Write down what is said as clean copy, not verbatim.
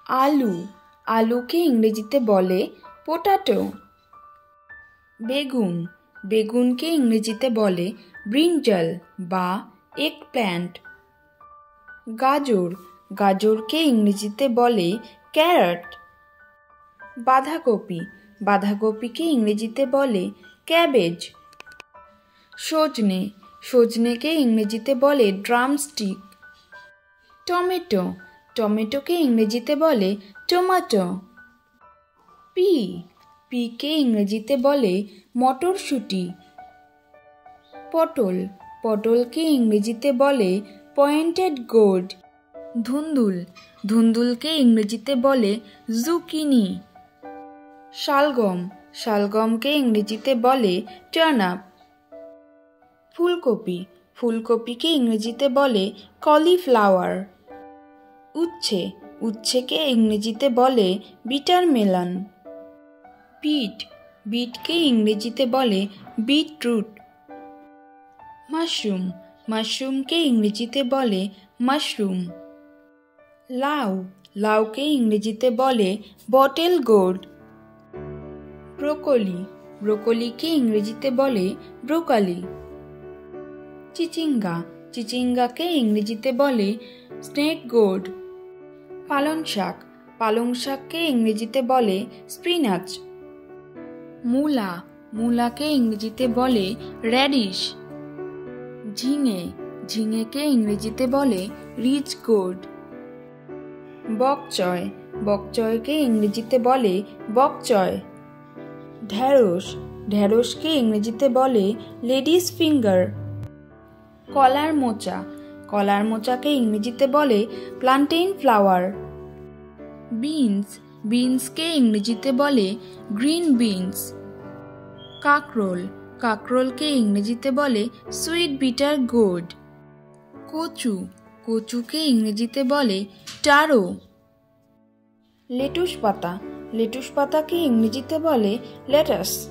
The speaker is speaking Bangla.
আলু, আলুকে ইংরেজিতে বলে পোটাটো। বেগুন, বেগুনকে ইংরেজিতে বলে ব্রিঞ্জাল বা এগপ্ল্যান্ট। গাজর, গাজরকে ইংরেজিতে বলে ক্যারট। বাঁধাকপি, বাঁধাকপিকে ইংরেজিতে বলে ক্যাবেজ। সজনে, সজনেকে ইংরেজিতে বলে ড্রামস্টিক। টমেটো, টমেটোকে ইংরেজিতে বলে টমেটো। পি, পিকে ইংরেজিতে বলে মটরশুঁটি। পটল, পটলকে ইংরেজিতে বলে পয়েন্টেড গোর্ড। ধুন্দুল, ধুন্দুলকে ইংরেজিতে বলে জুকিনি। শালগম, শালগমকে ইংরেজিতে বলে টার্নাপ। ফুলকপি, ফুলকপিকে ইংরেজিতে বলে কলিফ্লাওয়ার। উচ্ছে, উচ্ছেকে ইংরেজিতে বলে বিটারমেলন। বিট, বিটকে ইংরেজিতে বলে বিটরুট। মাশরুম, মাশরুমকে ইংরেজিতে বলে মাশরুম। লাউ, লাউকে ইংরেজিতে বলে বটেল গোর্ড। ব্রোকলি, ব্রোকলিকে ইংরেজিতে বলে ব্রোকলি। চিচিঙ্গা, চিচিঙ্গাকে ইংরেজিতে বলে স্নেক গোর্ড। পালং শাক, পালং শাককে ইংরেজিতে বলে স্পিনাচ। মূলা, মূলাকে ইংরেজিতে বলে র্যাডিশ। ঝিঙে, ঝিঙেকে ইংরেজিতে বলে রিচ গোর্ড। বকচয়, বকচয়কে ইংরেজিতে বলে বকচয়। ঢেঁড়স, ঢেঁড়সকে ইংরেজিতে বলে লেডিস ফিঙ্গার। কলার মোচা, কলার মোচাকে ইংরেজিতে বলে প্লান্টেন ফ্লাওয়ার। বিনস, বিনসকে ইংরেজিতে বলে গ্রিন বিনস। কাঁকরোল, কাঁকরোলকে ইংরেজিতে বলে সুইট বিটার গোর্ড। কচু, কচুকে ইংরেজিতে বলে টারো। লেটুস পাতা, লেটুস পাতাকে ইংরেজিতে বলে লেটাস।